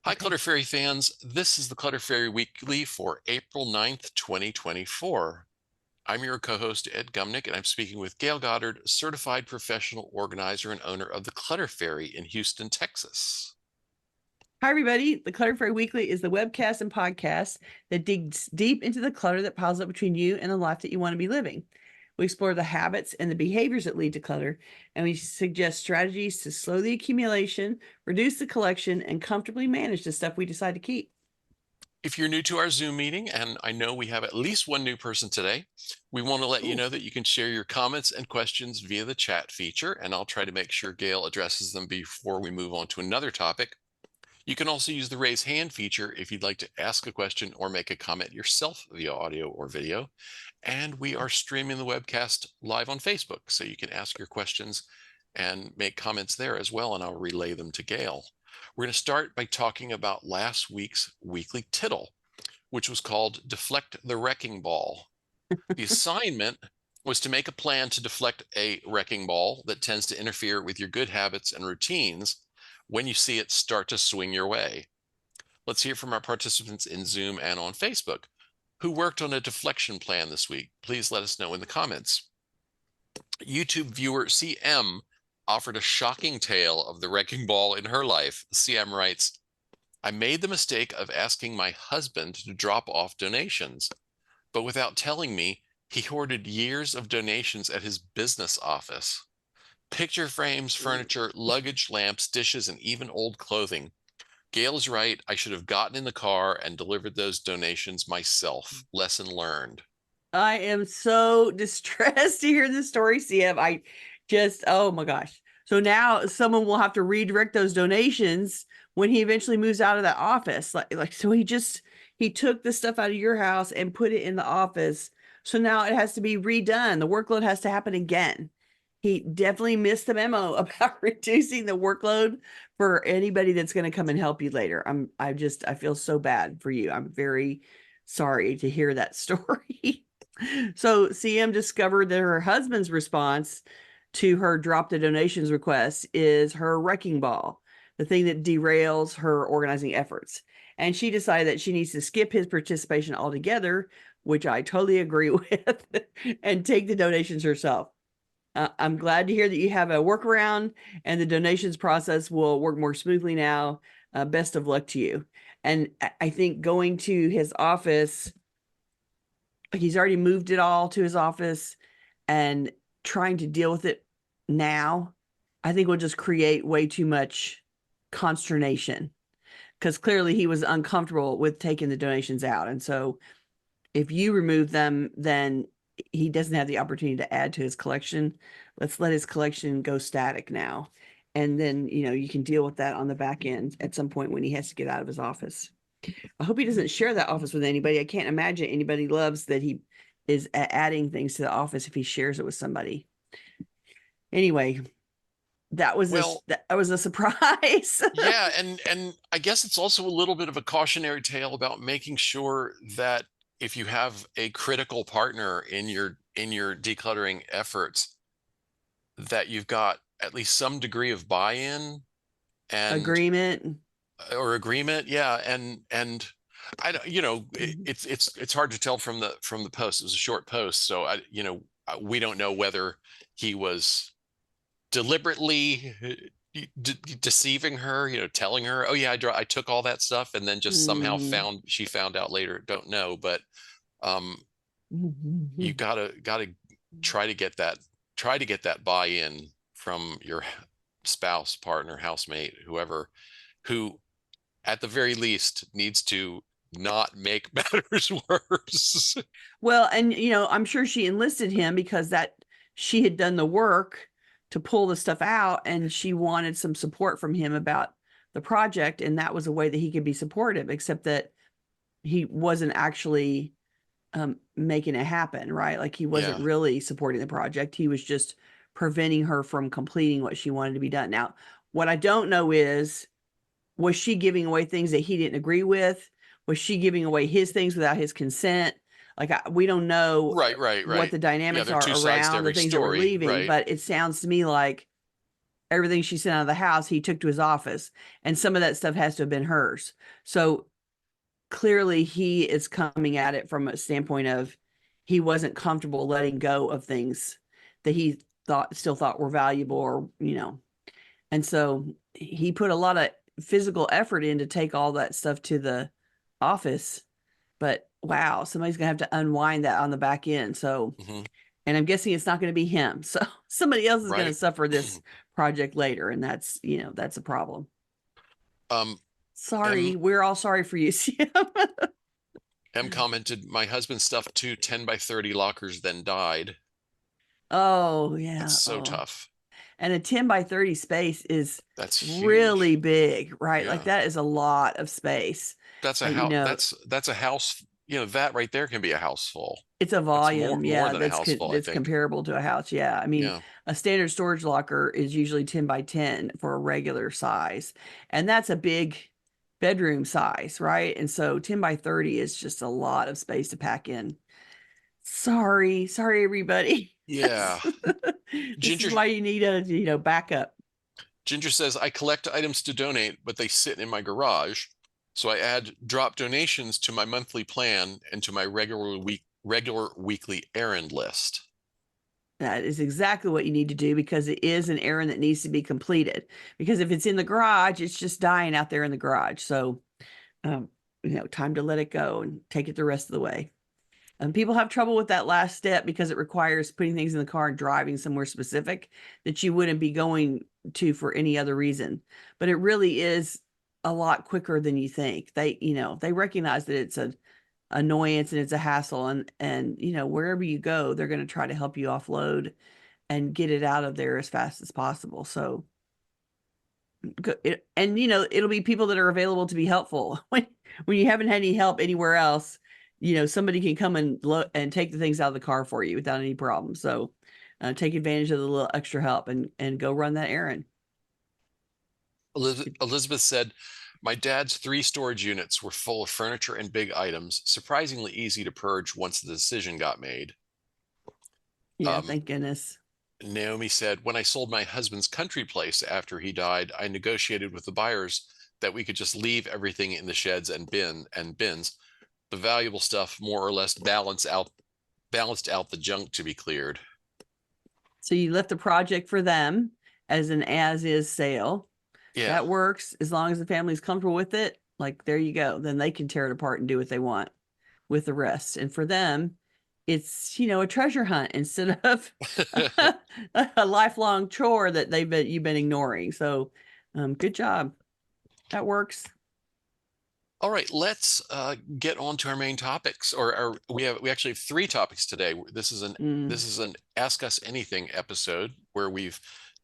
Hi, Clutter Fairy fans. This is the Clutter Fairy Weekly for April 9th, 2024. I'm your co-host, Ed Gumnick, and I'm speaking with Gayle Goddard, certified professional organizer and owner of the Clutter Fairy in Houston, Texas. Hi, everybody. The Clutter Fairy Weekly is the webcast and podcast that digs deep into the clutter that piles up between you and the life that you want to be living. We explore the habits and the behaviors that lead to clutter, and we suggest strategies to slow the accumulation, reduce the collection, and comfortably manage the stuff we decide to keep. If you're new to our Zoom meeting, and I know we have at least one new person today, we want to let you Cool. know that you can share your comments and questions via the chat feature, and I'll try to make sure Gayle addresses them before we move on to another topic. You can also use the raise hand feature if you'd like to ask a question or make a comment yourself via audio or video. And we are streaming the webcast live on Facebook, so you can ask your questions and make comments there as well, and I'll relay them to Gayle. We're going to start by talking about last week's Weekly Tittle, which was called Deflect the Wrecking Ball. The assignment was to make a plan to deflect a wrecking ball that tends to interfere with your good habits and routines when you see it start to swing your way. Let's hear from our participants in Zoom and on Facebook who worked on a deflection plan this week. Please let us know in the comments. YouTube viewer CM offered a shocking tale of the wrecking ball in her life. CM writes, I made the mistake of asking my husband to drop off donations, but without telling me, he hoarded years of donations at his business office. Picture frames, furniture, luggage, lamps, dishes, and even old clothing. Gayle's right. I should have gotten in the car and delivered those donations myself. Lesson learned. I am so distressed to hear this story, CM. Oh my gosh. So now someone will have to redirect those donations when he eventually moves out of that office. So he took the stuff out of your house and put it in the office. So now it has to be redone. The workload has to happen again. He definitely missed the memo about reducing the workload for anybody that's going to come and help you later. I feel so bad for you. I'm very sorry to hear that story. So CM discovered that her husband's response to her drop the donations request is her wrecking ball, the thing that derails her organizing efforts. And she decided that she needs to skip his participation altogether, which I totally agree with, and take the donations herself. I'm glad to hear that you have a workaround and the donations process will work more smoothly now. Best of luck to you. And I think going to his office, he's already moved it all to his office, and trying to deal with it now, I think will just create way too much consternation, because clearly he was uncomfortable with taking the donations out. And so if you remove them, then he doesn't have the opportunity to add to his collection. Let's let his collection go static now. And then, you can deal with that on the back end at some point when he has to get out of his office. I hope he doesn't share that office with anybody. I can't imagine anybody loves that he is adding things to the office if he shares it with somebody. Anyway, that was Well, a surprise. yeah, and I guess it's also a little bit of a cautionary tale about making sure that if you have a critical partner in your decluttering efforts, that you've got at least some degree of buy-in and Agreement. or agreement. Yeah, and I don't, it's hard to tell from the post. It was a short post, so we don't know whether he was deliberately deceiving her, telling her, oh yeah, I took all that stuff, and then just somehow she found out later. Don't know, but you gotta try to get that buy-in from your spouse, partner, housemate, whoever, who at the very least needs to not make matters worse. Well, and I'm sure she enlisted him because that she had done the work to pull the stuff out, and she wanted some support from him about the project, and that was a way that he could be supportive, except that he wasn't actually making it happen, right? Like he wasn't Yeah. really supporting the project. He was just preventing her from completing what she wanted to be done. Now, what I don't know is, was she giving away things that he didn't agree with? Was she giving away his things without his consent? Like, we don't know Right. what the Yeah, dynamics there are are two sides to around the every things that we're story, leaving, right? but it sounds to me like everything she sent out of the house, he took to his office. And some of that stuff has to have been hers. So clearly he is coming at it from a standpoint of he wasn't comfortable letting go of things that he still thought were valuable, or, and so he put a lot of physical effort in to take all that stuff to the office. But wow, somebody's gonna have to unwind that on the back end. So, Hmm. and I'm guessing it's not going to be him. So somebody else is going to Right. suffer this project later. And that's a problem. um, Sorry. M We're all sorry for you. M commented, my husband stuffed two 10 by 30 lockers, then died. Oh, That's yeah. so Oh, tough. and a 10 by 30 space is That's really huge. big, right? Like Yeah. that is a lot of space. That's a You house. know, That's a house. That right there can be a house full. it's a That's more volume, more yeah, than a house full, I that's think. comparable to a house. Yeah. I mean, Yeah. a standard storage locker is usually 10 by 10 for a regular size. And that's a big bedroom size, right? And so 10 by 30 is just a lot of space to pack in. Sorry, everybody. Yeah. This is Ginger why you need a, backup. Ginger says, I collect items to donate, but they sit in my garage. So I add drop donations to my monthly plan and to my regular weekly errand list. That is exactly what you need to do, because it is an errand that needs to be completed. Because if it's in the garage, it's just dying out there in the garage. So, um, time to let it go and take it the rest of the way. And people have trouble with that last step because it requires putting things in the car and driving somewhere specific that you wouldn't be going to for any other reason. But it really is a lot quicker than you think. They recognize that it's an annoyance and it's a hassle, and wherever you go, they're going to try to help you offload and get it out of there as fast as possible. So, and it'll be people that are available to be helpful when you haven't had any help anywhere else. Somebody can come and take the things out of the car for you without any problem. So, take advantage of the little extra help and go run that errand. Elizabeth said, my dad's 3 storage units were full of furniture and big items, surprisingly easy to purge once the decision got made. Yeah, Um, thank goodness. Naomi said, when I sold my husband's country place after he died, I negotiated with the buyers that we could just leave everything in the sheds and bins. The valuable stuff more or less balanced out the junk to be cleared. So you left the project for them as an as is sale. Yeah. That works as long as the family's comfortable with it. Like, there you go. Then they can tear it apart and do what they want with the rest. And for them, it's, a treasure hunt instead of a lifelong chore that you've been ignoring. So, good job. That works. All right, let's get on to our main topics. We actually have 3 topics today. Mm. This is an Ask Us Anything episode where we've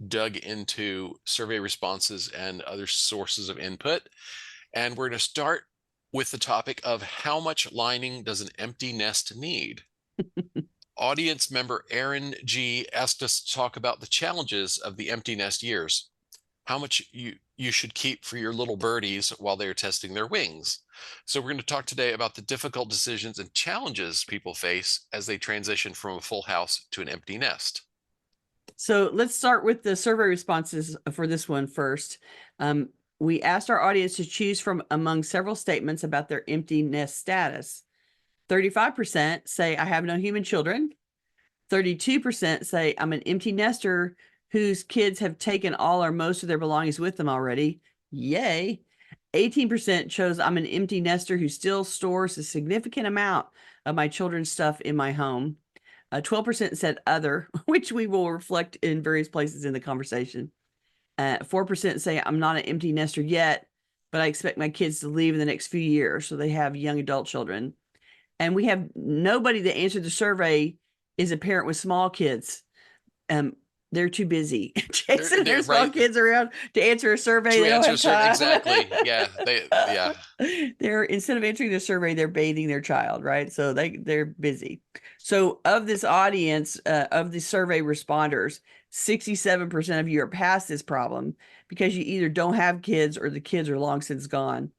dug into survey responses and other sources of input. And we're going to start with the topic of how much lining does an empty nest need? Audience member Aaron G asked us to talk about the challenges of the empty nest years, how much you should keep for your little birdies while they're testing their wings. So we're going to talk today about the difficult decisions and challenges people face as they transition from a full house to an empty nest. So let's start with the survey responses for this one first. We asked our audience to choose from among several statements about their empty nest status. 35% say, I have no human children. 32% say, I'm an empty nester whose kids have taken all or most of their belongings with them already. Yay. 18% chose, I'm an empty nester who still stores a significant amount of my children's stuff in my home. 12% said other, which we will reflect in various places in the conversation. 4% say, I'm not an empty nester yet, but I expect my kids to leave in the next few years. So they have young adult children. And we have nobody that answered the survey is a parent with small kids. They're too busy chasing their They're small right kids around to answer a survey. to They don't answer a have certain time. exactly. Yeah, yeah. They're, instead of answering the survey, they're bathing their child, right? So they're busy. So of this audience, of the survey responders, 67% of you are past this problem because you either don't have kids or the kids are long since gone.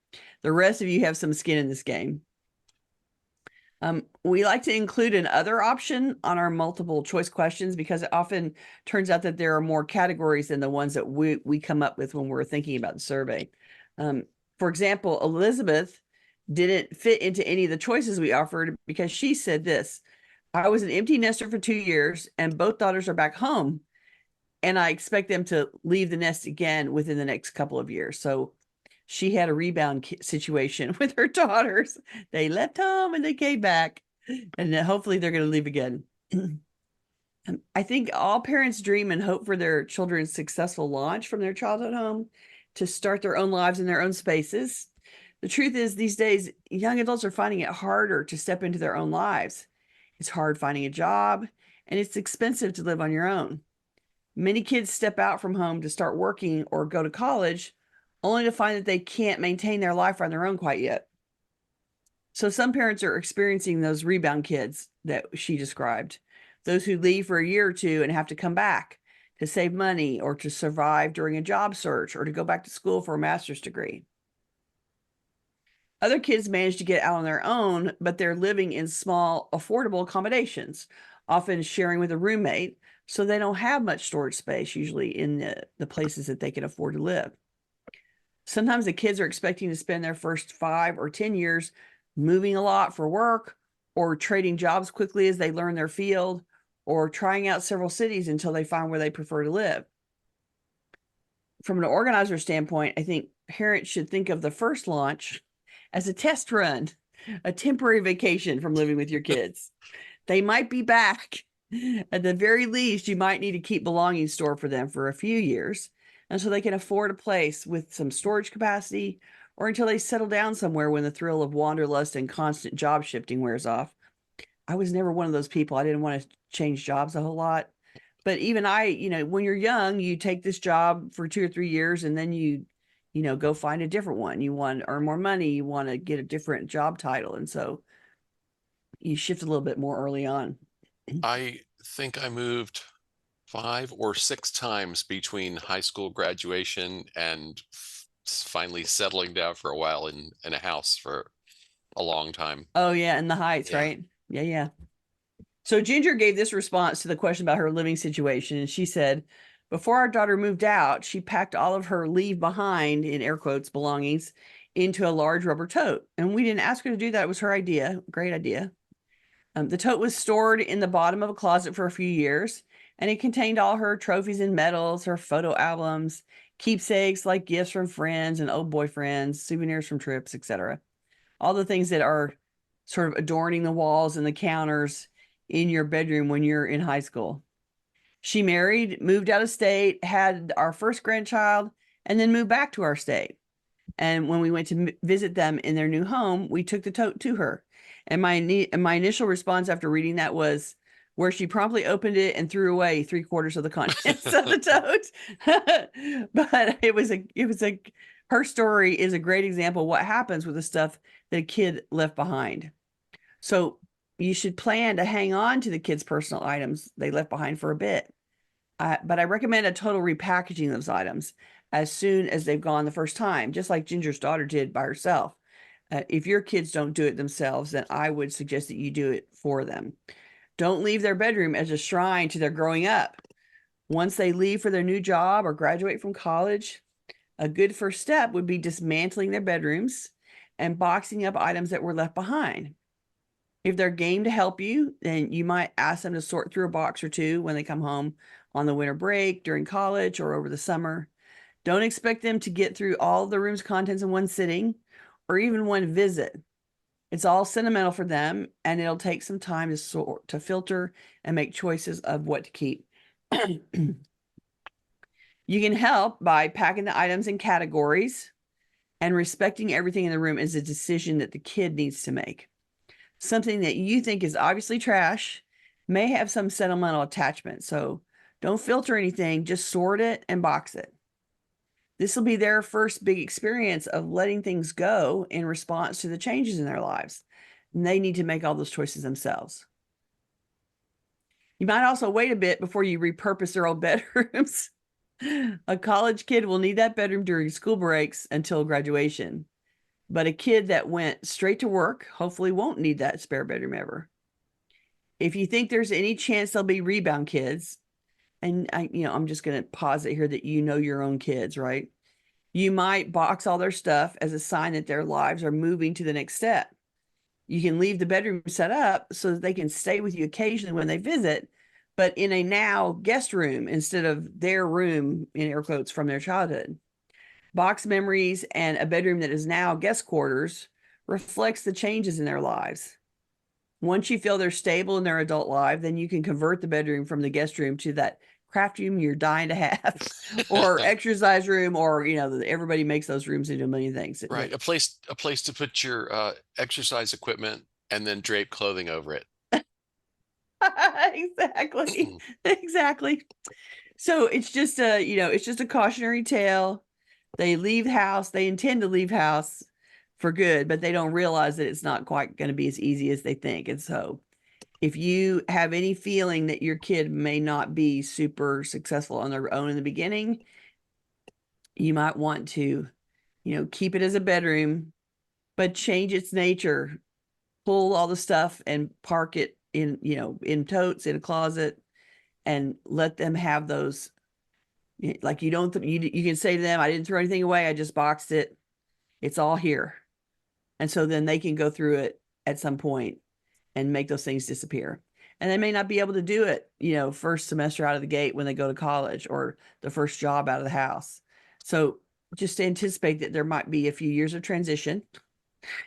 The rest of you have some skin in this game. We like to include an other option on our multiple choice questions because it often turns out that there are more categories than the ones that we come up with when we're thinking about the survey. For example, Elizabeth didn't fit into any of the choices we offered because she said this: I was an empty nester for 2 years and both daughters are back home, and I expect them to leave the nest again within the next couple of years. So she had a rebound situation with her daughters. They left home and they came back, and hopefully they're going to leave again. I think all parents dream and hope for their children's successful launch from their childhood home to start their own lives in their own spaces. The truth is, these days, young adults are finding it harder to step into their own lives. It's hard finding a job, and it's expensive to live on your own. Many kids step out from home to start working or go to college, only to find that they can't maintain their life on their own quite yet. So some parents are experiencing those rebound kids that she described, those who leave for a year or two and have to come back to save money or to survive during a job search or to go back to school for a master's degree. Other kids manage to get out on their own, but they're living in small, affordable accommodations, often sharing with a roommate, so they don't have much storage space, usually in the places that they can afford to live. Sometimes the kids are expecting to spend their first 5 or 10 years moving a lot for work or trading jobs quickly as they learn their field or trying out several cities until they find where they prefer to live. From an organizer standpoint, I think parents should think of the first launch as a test run, a temporary vacation from living with your kids. They might be back. At the very least, you might need to keep belongings stored for them for a few years, and so they can afford a place with some storage capacity, or until they settle down somewhere when the thrill of wanderlust and constant job shifting wears off. I was never one of those people. I didn't want to change jobs a whole lot. But even I, when you're young, you take this job for 2 or 3 years and then you go find a different one. You want to earn more money, you want to get a different job title. And so you shift a little bit more early on. I think I moved 5 or 6 times between high school graduation and finally settling down for a while in a house for a long time. Oh, yeah. And the heights, Yeah. right? Yeah, yeah. So Ginger gave this response to the question about her living situation. And she said, before our daughter moved out, she packed all of her leave behind, in air quotes, belongings into a large rubber tote. And we didn't ask her to do that. It was her idea. Great idea. The tote was stored in the bottom of a closet for a few years, and it contained all her trophies and medals, her photo albums, keepsakes like gifts from friends and old boyfriends, souvenirs from trips, etc. All the things that are sort of adorning the walls and the counters in your bedroom when you're in high school. She married, moved out of state, had our first grandchild, and then moved back to our state. And when we went to visit them in their new home, we took the tote to her. And my initial response after reading that was, where she promptly opened it and threw away 3/4 of the contents of the tote. But her story is a great example of what happens with the stuff that a kid left behind. So you should plan to hang on to the kids' personal items they left behind for a bit. But I recommend a total repackaging of those items as soon as they've gone the first time, just like Ginger's daughter did by herself. If your kids don't do it themselves, then I would suggest that you do it for them. Don't leave their bedroom as a shrine to their growing up. Once they leave for their new job or graduate from college, a good first step would be dismantling their bedrooms and boxing up items that were left behind. If they're game to help you, then you might ask them to sort through a box or two when they come home on the winter break, during college, or over the summer. Don't expect them to get through all the room's contents in one sitting or even one visit. It's all sentimental for them, and it'll take some time to sort, to filter, and make choices of what to keep. You can help by packing the items in categories, and respecting everything in the room is a decision that the kid needs to make. Something that you think is obviously trash may have some sentimental attachment. So don't filter anything, just sort it and box it. This will be their first big experience of letting things go in response to the changes in their lives. And they need to make all those choices themselves. You might also wait a bit before you repurpose their old bedrooms. A college kid will need that bedroom during school breaks until graduation. But a kid that went straight to work hopefully won't need that spare bedroom ever. If you think there's any chance there'll be rebound kids, and I'm just going to pause it here that your own kids, right? You might box all their stuff as a sign that their lives are moving to the next step. You can leave the bedroom set up so that they can stay with you occasionally when they visit, but in a now guest room instead of their room, in air quotes, from their childhood. Box memories and a bedroom that is now guest quarters reflects the changes in their lives. Once you feel they're stable in their adult life, then you can convert the bedroom from the guest room to that craft room you're dying to have, or exercise room, or everybody makes those rooms into a million things. Right. A place to put your exercise equipment and then drape clothing over it. Exactly. Exactly. So it's just a cautionary tale. They leave house, they intend to leave house for good, but they don't realize that it's not quite going to be as easy as they think. And so if you have any feeling that your kid may not be super successful on their own in the beginning, you might want to, keep it as a bedroom, but change its nature. Pull all the stuff and park it in totes in a closet, and let them have those. Like you can say to them, I didn't throw anything away. I just boxed it. It's all here. And so then they can go through it at some point and make those things disappear. And they may not be able to do it, first semester out of the gate when they go to college, or the first job out of the house. So just anticipate that there might be a few years of transition,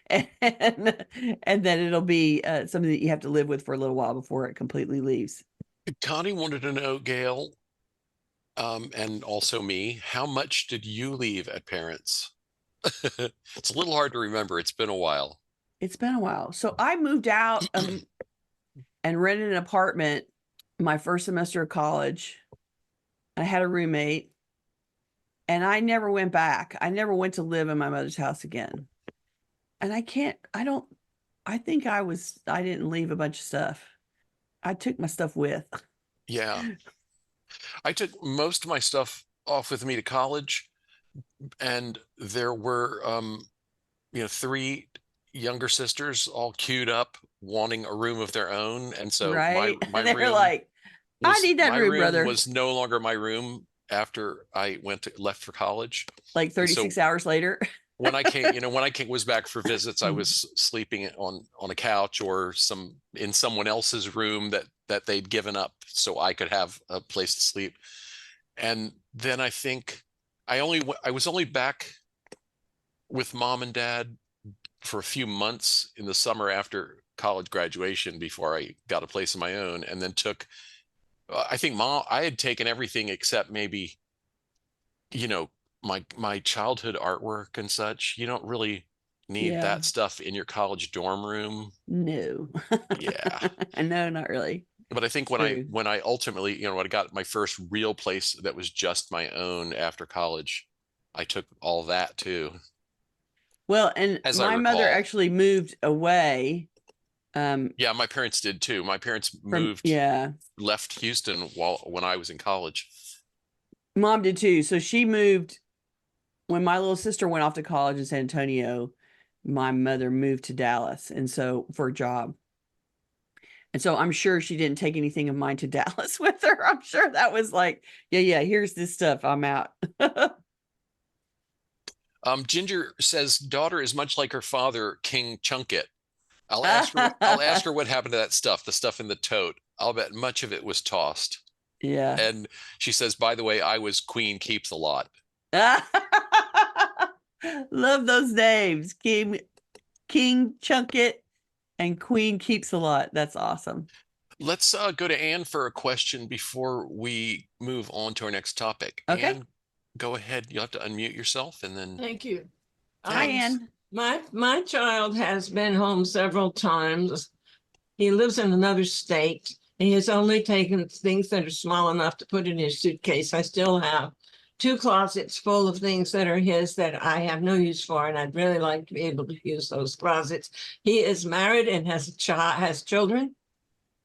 and then it'll be something that you have to live with for a little while before it completely leaves. Connie wanted to know, Gail, and also me, how much did you leave at parents'? It's a little hard to remember. It's been a while. It's been a while. So I moved out and rented an apartment my first semester of college. I had a roommate, and I never went back. I never went to live in my mother's house again. And I think I didn't leave a bunch of stuff. I took my stuff with. Yeah. I took most of my stuff off with me to college, and there were three younger sisters all queued up wanting a room of their own. And so Right. They're like, I need that my room, room brother. was no longer my room after I left for college. Like And so 36 hours later. when I was back for visits, I was sleeping on a couch or in someone else's room that they'd given up so I could have a place to sleep. And then I think I was only back with mom and dad for a few months in the summer after college graduation before I got a place of my own, and then I think I had taken everything except maybe, you know, my childhood artwork and such. You don't really need Yeah. that stuff in your college dorm room. No. Yeah. No, not really. But I think It's true. when I ultimately, when I got my first real place that was just my own after college, I took all that too, Well, and as I my mother recall. actually moved away Yeah, my parents did too. My parents from, moved, yeah, left Houston when I was in college. mom did too. So she moved when my little sister went off to college in San Antonio. My mother moved to Dallas, and so for a job. And so I'm sure she didn't take anything of mine to Dallas with her. I'm sure that was like, yeah, here's this stuff. I'm out. Ginger says daughter is much like her father, King Chunket. I'll ask her what happened to that stuff, the stuff in the tote. I'll bet much of it was tossed. Yeah. And she says, by the way, I was Queen Keeps a lot. Love those names. King Chunket and Queen Keeps a Lot. That's awesome. Let's go to Anne for a question before we move on to our next topic. Okay. Anne, go ahead. You'll have to unmute yourself and then. Thank you. Hi, Anne. My child has been home several times. He lives in another state. He has only taken things that are small enough to put in his suitcase. I still have two closets full of things that are his that I have no use for, and I'd really like to be able to use those closets. He is married and has children.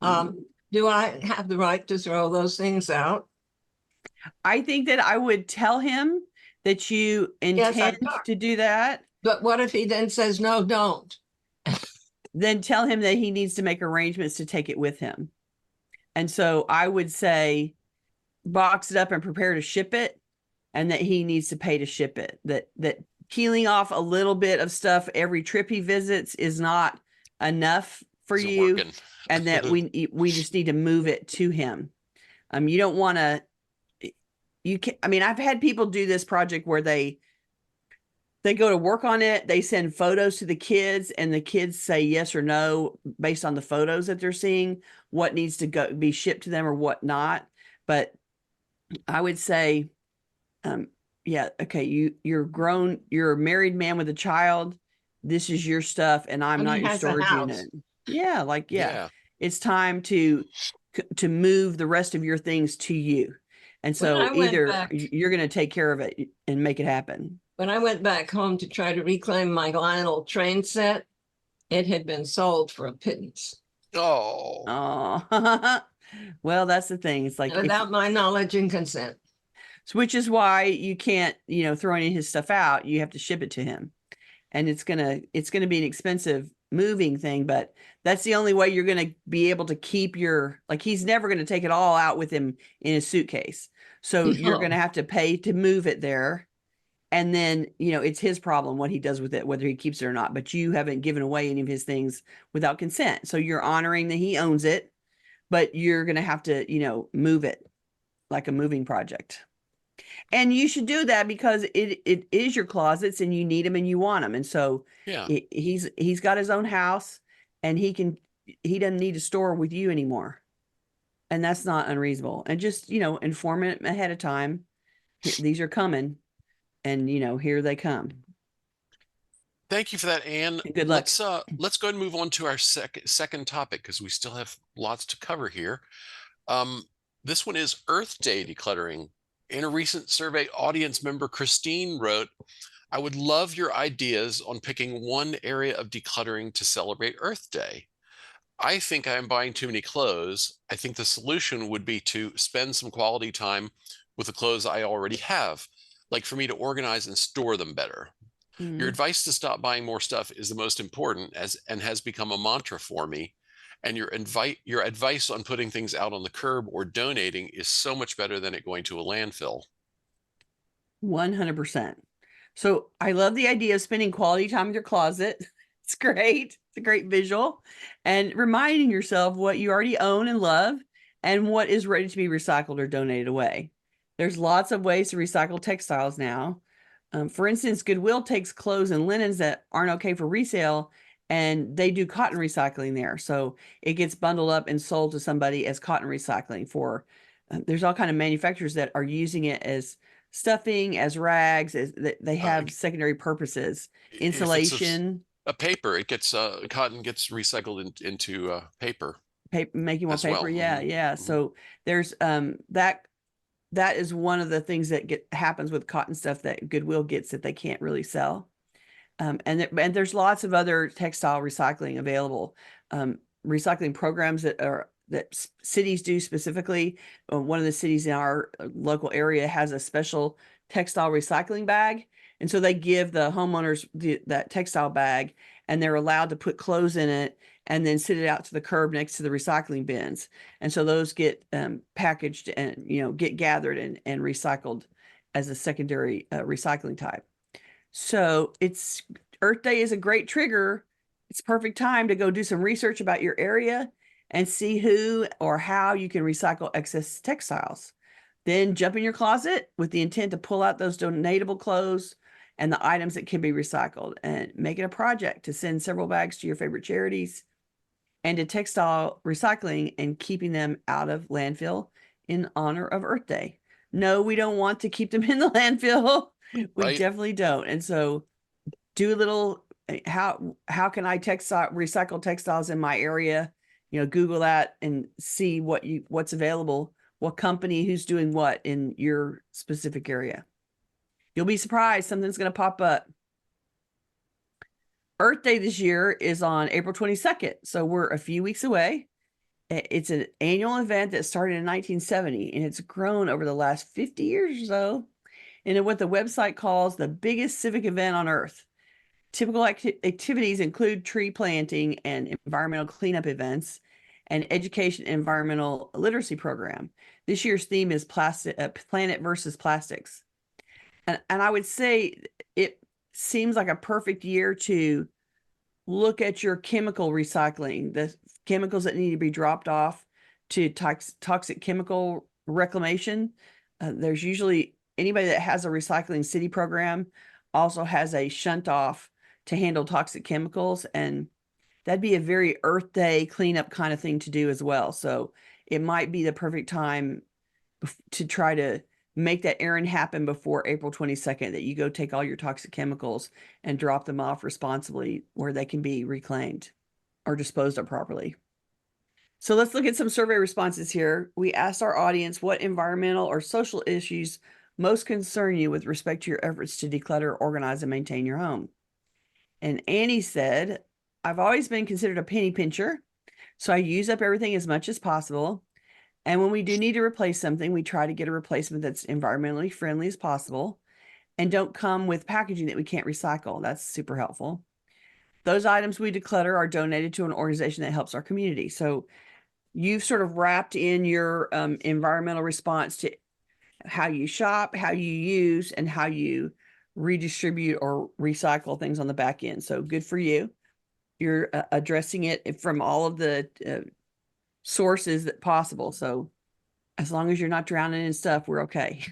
Do I have the right to throw those things out? I think that I would tell him that you intend to do that, But what if he then says, no, don't? Then tell him that he needs to make arrangements to take it with him. And so I would say box it up and prepare to ship it, and that he needs to pay to ship it. That peeling off a little bit of stuff every trip he visits is not enough for Isn't you, working. and that we just need to move it to him. You don't want to. You can. I mean, I've had people do this project where they go to work on it. They send photos to the kids, and the kids say yes or no based on the photos that they're seeing, what needs to go be shipped to them or what not. But I would say, yeah, okay, you're grown, you're a married man with a child. This is your stuff, and I'm And not he your has a storage house. unit. Yeah, like Yeah. it's time to move the rest of your things to you. And When I so went either back- you're going to take care of it and make it happen. When I went back home to try to reclaim my Lionel train set, it had been sold for a pittance Oh, Oh, well, that's the thing. It's like, without my knowledge and consent. which is why you can't, throw any of his stuff out. You have to ship it to him, and it's gonna be an expensive moving thing. But that's the only way you're gonna be able to keep your, like, he's never gonna take it all out with him in his suitcase. So you're No. gonna have to pay to move it there. And then, it's his problem what he does with it, whether he keeps it or not. But you haven't given away any of his things without consent. So you're honoring that he owns it, but you're going to have to, move it like a moving project. And you should do that because it is your closets, and you need them and you want them. And so yeah. he's got his own house, and he doesn't need to store with you anymore. And that's not unreasonable. And just, inform him ahead of time. These are coming. And here they come. Thank you for that, Anne. Good luck. Let's go ahead and move on to our second topic, because we still have lots to cover here. This one is Earth Day decluttering. In a recent survey, audience member Christine wrote, "I would love your ideas on picking one area of decluttering to celebrate Earth Day. I think I am buying too many clothes. I think the solution would be to spend some quality time with the clothes I already have, like for me to organize and store them better. Your advice to stop buying more stuff is the most important, and has become a mantra for me. And your advice on putting things out on the curb or donating is so much better than it going to a landfill." 100%. So I love the idea of spending quality time with your closet. It's great. It's a great visual, and reminding yourself what you already own and love, and what is ready to be recycled or donated away. There's lots of ways to recycle textiles now. For instance, Goodwill takes clothes and linens that aren't okay for resale, and they do cotton recycling there. So it gets bundled up and sold to somebody as cotton recycling for, there's all kind of manufacturers that are using it as stuffing, as rags, as they have secondary purposes, insulation. A paper, it gets cotton gets recycled into paper. Making more as paper. well. Yeah. Mhm. Yeah. Mhm. So there's that is one of the things that happens with cotton stuff that Goodwill gets that they can't really sell. And there's lots of other textile recycling available. Recycling programs that cities do specifically. One of the cities in our local area has a special textile recycling bag. And so they give the homeowners that textile bag, and they're allowed to put clothes in it and then sit it out to the curb next to the recycling bins. And so those get packaged and, get gathered and recycled as a secondary recycling type. So Earth Day is a great trigger. It's perfect time to go do some research about your area and see who or how you can recycle excess textiles. Then jump in your closet with the intent to pull out those donatable clothes and the items that can be recycled, and make it a project to send several bags to your favorite charities and to textile recycling, and keeping them out of landfill in honor of Earth Day. No, we don't want to keep them in the landfill. We Right. definitely don't. And so do a little, how can I recycle textiles in my area? Google that and see what's available, what company, who's doing what in your specific area. You'll be surprised, something's going to pop up. Earth Day this year is on April 22nd. So we're a few weeks away. It's an annual event that started in 1970, and it's grown over the last 50 years or so into what the website calls the biggest civic event on Earth. Typical activities include tree planting and environmental cleanup events and education and environmental literacy program. This year's theme is planet versus plastics. And I would say it seems like a perfect year to look at your chemical recycling, the chemicals that need to be dropped off to toxic chemical reclamation. There's usually anybody that has a recycling city program also has a shunt off to handle toxic chemicals. And that'd be a very Earth Day cleanup kind of thing to do as well. So it might be the perfect time to try to make that errand happen before April 22nd, that you go take all your toxic chemicals and drop them off responsibly where they can be reclaimed or disposed of properly. So let's look at some survey responses here. We asked our audience what environmental or social issues most concern you with respect to your efforts to declutter, organize, and maintain your home. And Annie said, I've always been considered a penny pincher, so I use up everything as much as possible. And when we do need to replace something, we try to get a replacement that's environmentally friendly as possible and don't come with packaging that we can't recycle. That's super helpful. Those items we declutter are donated to an organization that helps our community. So you've sort of wrapped in your environmental response to how you shop, how you use, and how you redistribute or recycle things on the back end. So good for you. You're addressing it from all of the sources that possible. So as long as you're not drowning in stuff, we're okay.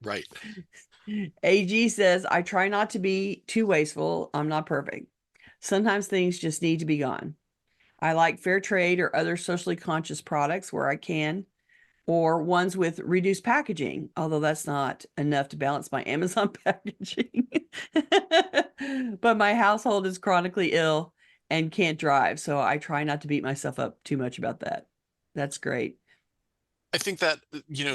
Right. AG says, I try not to be too wasteful. I'm not perfect. Sometimes things just need to be gone. I like fair trade or other socially conscious products where I can, or ones with reduced packaging, although that's not enough to balance my Amazon packaging. But my household is chronically ill and can't drive, so I try not to beat myself up too much about that. That's great. I think that,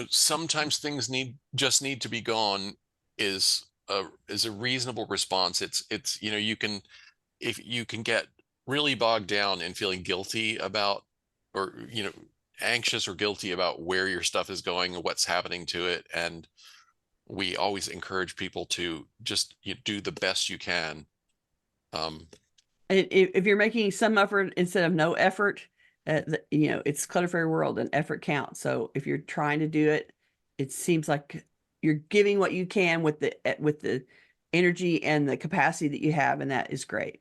sometimes things just need to be gone is a reasonable response. It's, if you can get really bogged down in feeling guilty about, or, anxious or guilty about where your stuff is going and what's happening to it. And we always encourage people to just do the best you can. And if you're making some effort instead of no effort, it's Clutter Fairy world and effort counts. So if you're trying to do it, it seems like you're giving what you can with the energy and the capacity that you have, and that is great.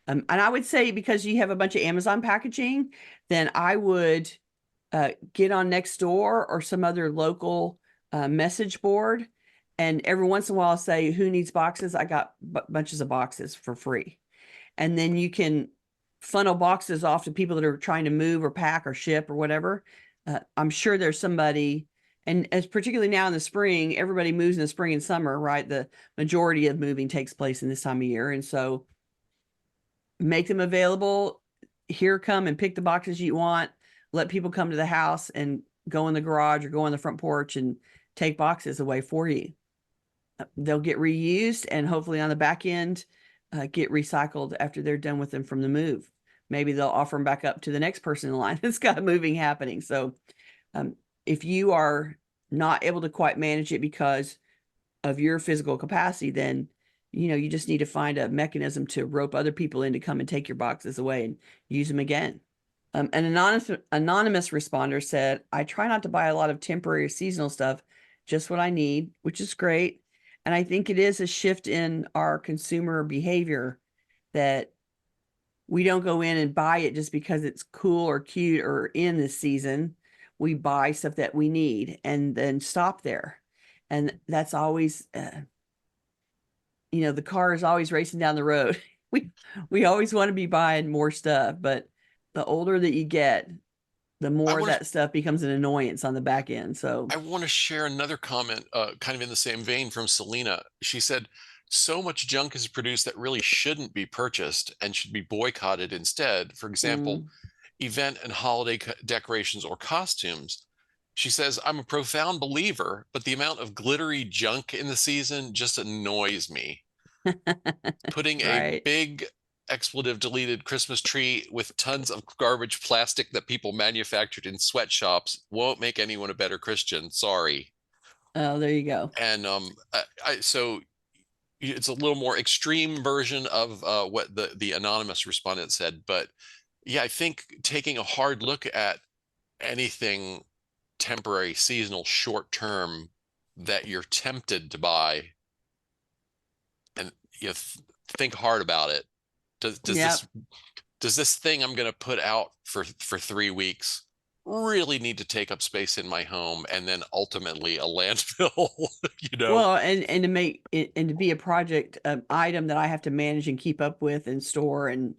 And I would say, because you have a bunch of Amazon packaging, then I would get on Nextdoor or some other local message board, and every once in a while say, who needs boxes? I got bunches of boxes for free. And then you can funnel boxes off to people that are trying to move or pack or ship or whatever. I'm sure there's somebody, and as particularly now in the spring, everybody moves in the spring and summer, right? The majority of moving takes place in this time of year. And so make them available. Here, come and pick the boxes you want. Let people come to the house and go in the garage or go on the front porch and take boxes away for you. They'll get reused and hopefully on the back end, get recycled after they're done with them from the move. Maybe they'll offer them back up to the next person in line that's got moving happening. So if you are not able to quite manage it because of your physical capacity, then you just need to find a mechanism to rope other people in to come and take your boxes away and use them again. An anonymous responder said, I try not to buy a lot of temporary seasonal stuff, just what I need, which is great. And I think it is a shift in our consumer behavior that we don't go in and buy it just because it's cool or cute or in this season. We buy stuff that we need and then stop there. And that's always, the car is always racing down the road. We always want to be buying more stuff, but the older that you get, the more that stuff becomes an annoyance on the back end. So I want to share another comment, kind of in the same vein, from Selena. She said, so much junk is produced that really shouldn't be purchased and should be boycotted instead. For example, event and holiday decorations or costumes. She says, I'm a profound believer, but the amount of glittery junk in the season just annoys me. Putting right. a big expletive deleted Christmas tree with tons of garbage plastic that people manufactured in sweatshops won't make anyone a better Christian. Sorry. Oh, there you go. And so it's a little more extreme version of what the anonymous respondent said. But yeah, I think taking a hard look at anything temporary, seasonal, short term that you're tempted to buy, and think hard about it. Does Yep. this thing I'm going to put out for 3 weeks really need to take up space in my home and then ultimately a landfill? Well, and to make it and to be a project item that I have to manage and keep up with and store and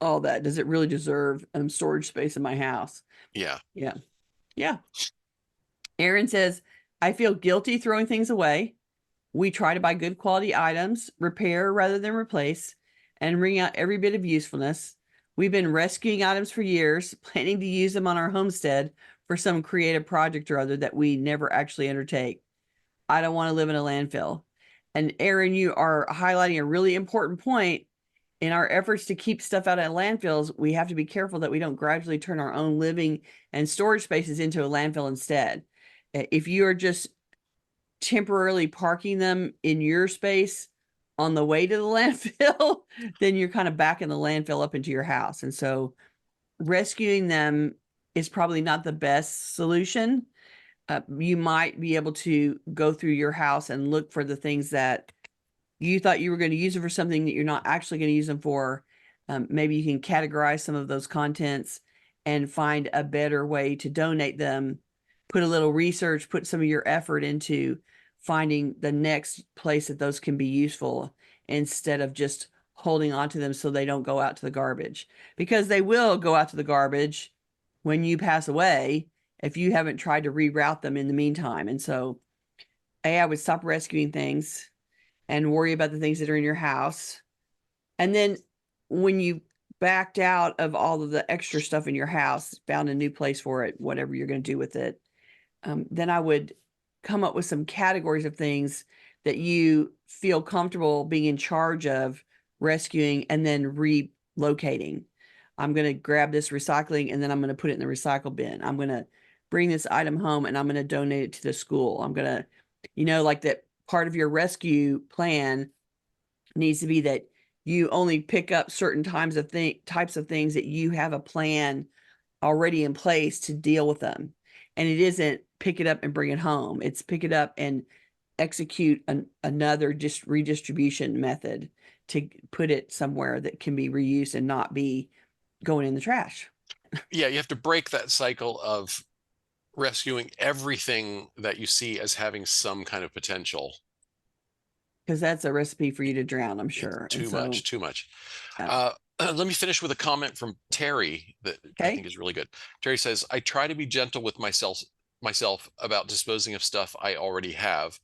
all that, does it really deserve storage space in my house? Yeah. Yeah. Yeah. Aaron says, I feel guilty throwing things away. We try to buy good quality items, repair rather than replace, and wring out every bit of usefulness. We've been rescuing items for years, planning to use them on our homestead for some creative project or other that we never actually undertake. I don't want to live in a landfill. And Aaron, you are highlighting a really important point. In our efforts to keep stuff out of landfills, we have to be careful that we don't gradually turn our own living and storage spaces into a landfill instead. If you are just temporarily parking them in your space on the way to the landfill, then you're kind of backing the landfill up into your house. And so rescuing them is probably not the best solution. You might be able to go through your house and look for the things that you thought you were going to use them for something that you're not actually going to use them for. Maybe you can categorize some of those contents and find a better way to donate them. Put a little research, put some of your effort into finding the next place that those can be useful instead of just holding on to them so they don't go out to the garbage, because they will go out to the garbage when you pass away if you haven't tried to reroute them in the meantime. And so I would stop rescuing things and worry about the things that are in your house. And then when you backed out of all of the extra stuff in your house, found a new place for it, whatever you're going to do with it, then I would come up with some categories of things that you feel comfortable being in charge of rescuing and then relocating. I'm going to grab this recycling and then I'm going to put it in the recycle bin. I'm going to bring this item home and I'm going to donate it to the school. I'm going to, like that part of your rescue plan needs to be that you only pick up certain types of things that you have a plan already in place to deal with them. And it isn't pick it up and bring it home. It's pick it up and execute another just redistribution method to put it somewhere that can be reused and not be going in the trash. Yeah, you have to break that cycle of rescuing everything that you see as having some kind of potential. Because that's a recipe for you to drown, I'm sure. Too much, too much. Yeah. Let me finish with a comment from Terry that I think is really good. Terry says, I try to be gentle with myself about disposing of stuff I already have.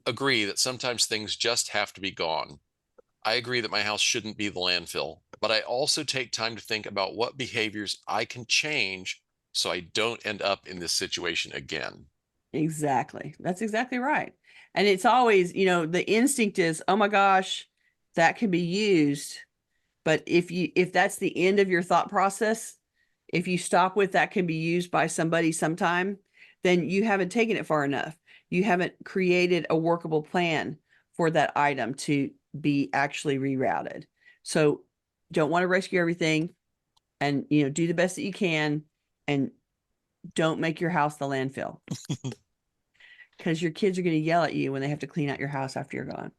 Agree that sometimes things just have to be gone. I agree that my house shouldn't be the landfill, but I also take time to think about what behaviors I can change so I don't end up in this situation again. Exactly. That's exactly right. And it's always, the instinct is, oh my gosh, that can be used. But if that's the end of your thought process, if you stop with that can be used by somebody sometime, then you haven't taken it far enough. You haven't created a workable plan for that item to be actually rerouted. So don't want to rescue everything and, do the best that you can and don't make your house the landfill. Because your kids are going to yell at you when they have to clean out your house after you're gone.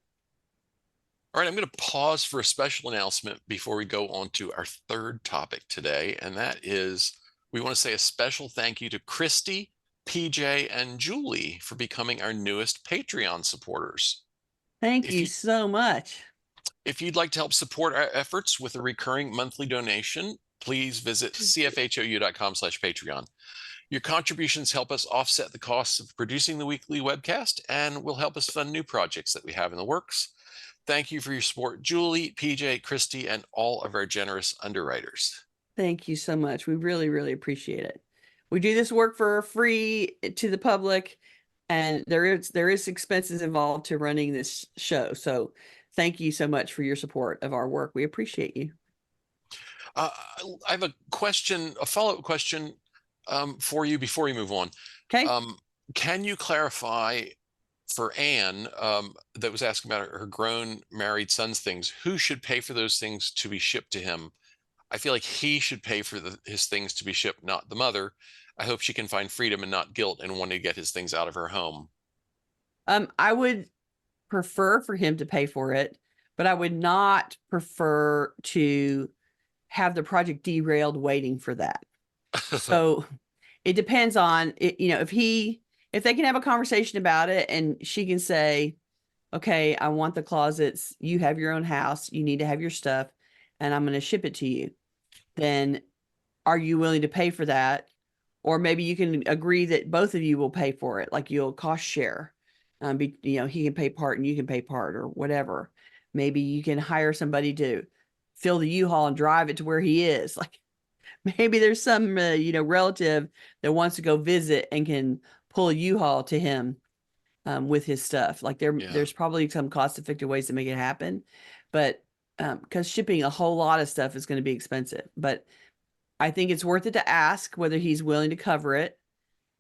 All right, I'm going to pause for a special announcement before we go on to our third topic today. And that is, we want to say a special thank you to Christy, PJ, and Julie for becoming our newest Patreon supporters. Thank you so much. If you'd like to help support our efforts with a recurring monthly donation, please visit cfhou.com/Patreon. Your contributions help us offset the costs of producing the weekly webcast and will help us fund new projects that we have in the works. Thank you for your support, Julie, PJ, Christy, and all of our generous underwriters. Thank you so much. We really, really appreciate it. We do this work for free to the public, and there is expenses involved to running this show. So thank you so much for your support of our work. We appreciate you. I have a follow-up question for you before we move on. Okay. Can you clarify For Anne, that was asking about her grown married son's things, who should pay for those things to be shipped to him? I feel like he should pay for his things to be shipped, not the mother. I hope she can find freedom and not guilt in wanting to get his things out of her home. I would prefer for him to pay for it, but I would not prefer to have the project derailed waiting for that. So it depends on it, if they can have a conversation about it and she can say, okay, I want the closets. You have your own house. You need to have your stuff and I'm going to ship it to you. Then are you willing to pay for that? Or maybe you can agree that both of you will pay for it. Like you'll cost share. He can pay part and you can pay part or whatever. Maybe you can hire somebody to fill the U-Haul and drive it to where he is. Like maybe there's some, relative that wants to go visit and can pull a U-Haul to him with his stuff. Like there's probably some cost-effective ways to make it happen, but because shipping a whole lot of stuff is going to be expensive. But I think it's worth it to ask whether he's willing to cover it.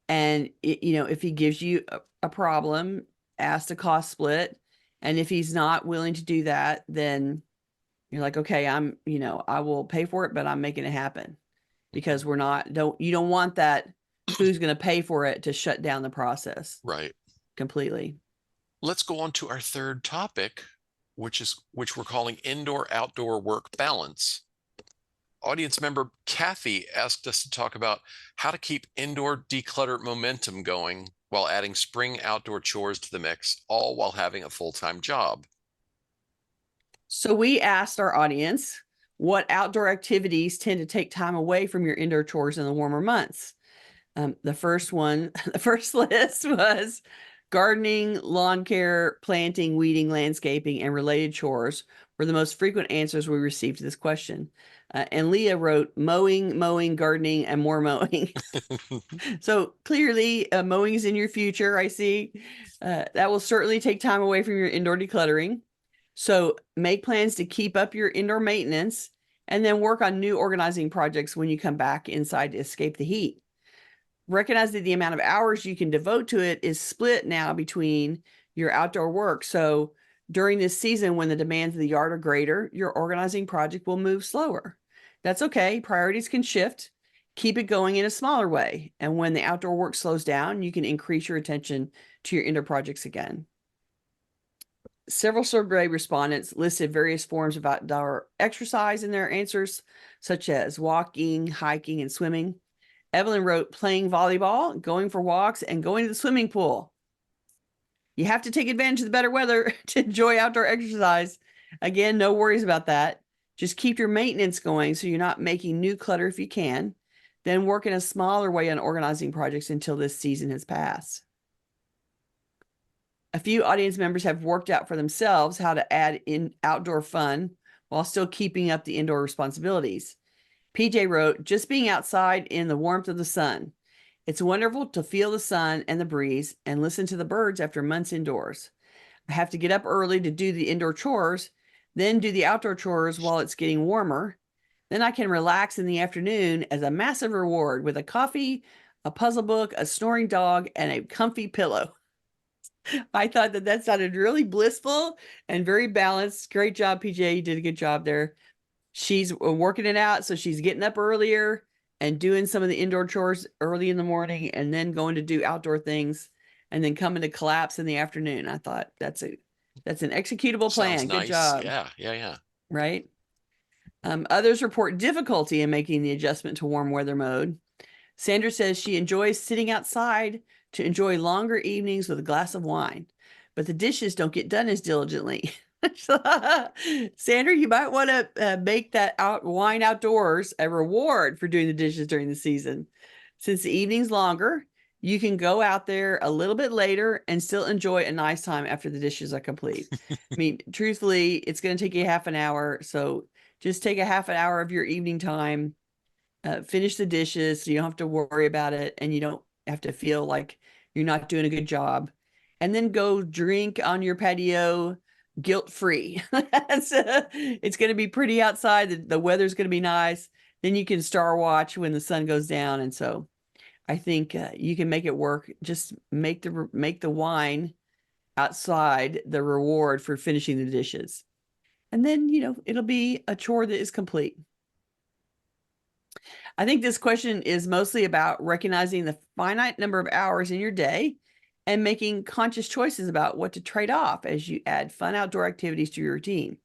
And if he gives you a problem, ask the cost split. And if he's not willing to do that, then you're like, okay, I will pay for it, but I'm making it happen because you don't want that who's going to pay for it to shut down the process. Right. Completely. Let's go on to our third topic, which we're calling indoor-outdoor work balance. Audience member Kathy asked us to talk about how to keep indoor declutter momentum going while adding spring outdoor chores to the mix, all while having a full-time job. So we asked our audience what outdoor activities tend to take time away from your indoor chores in the warmer months. The first list was gardening, lawn care, planting, weeding, landscaping, and related chores were the most frequent answers we received to this question. And Leah wrote mowing, gardening, and more mowing. So clearly mowing is in your future, I see. That will certainly take time away from your indoor decluttering. So make plans to keep up your indoor maintenance and then work on new organizing projects when you come back inside to escape the heat. Recognize that the amount of hours you can devote to it is split now between your outdoor work. So during this season, when the demands of the yard are greater, your organizing project will move slower. That's okay. Priorities can shift. Keep it going in a smaller way. And when the outdoor work slows down, you can increase your attention to your indoor projects again. Several survey respondents listed various forms of outdoor exercise in their answers, such as walking, hiking, and swimming. Evelyn wrote playing volleyball, going for walks, and going to the swimming pool. You have to take advantage of the better weather to enjoy outdoor exercise. Again, no worries about that. Just keep your maintenance going so you're not making new clutter if you can. Then work in a smaller way on organizing projects until this season has passed. A few audience members have worked out for themselves how to add in outdoor fun while still keeping up the indoor responsibilities. PJ wrote, just being outside in the warmth of the sun. It's wonderful to feel the sun and the breeze and listen to the birds after months indoors. I have to get up early to do the indoor chores, then do the outdoor chores while it's getting warmer. Then I can relax in the afternoon as a massive reward with a coffee, a puzzle book, a snoring dog, and a comfy pillow. I thought that sounded really blissful and very balanced. Great job, PJ. You did a good job there. She's working it out. So she's getting up earlier and doing some of the indoor chores early in the morning and then going to do outdoor things and then coming to collapse in the afternoon. I thought that's an executable plan. Sounds Good nice. job. Yeah. Right. Others report difficulty in making the adjustment to warm weather mode. Sandra says she enjoys sitting outside to enjoy longer evenings with a glass of wine, but the dishes don't get done as diligently. Sandra, you might want to make that wine outdoors a reward for doing the dishes during the season. Since the evening's longer, you can go out there a little bit later and still enjoy a nice time after the dishes are complete. I mean, truthfully, it's going to take you half an hour. So just take a half an hour of your evening time, finish the dishes so you don't have to worry about it and you don't have to feel like you're not doing a good job. And then go drink on your patio guilt-free. It's going to be pretty outside. The weather's going to be nice. Then you can star watch when the sun goes down. And so I think you can make it work. Just make the wine outside the reward for finishing the dishes. And then, it'll be a chore that is complete. I think this question is mostly about recognizing the finite number of hours in your day and making conscious choices about what to trade off as you add fun outdoor activities to your routine.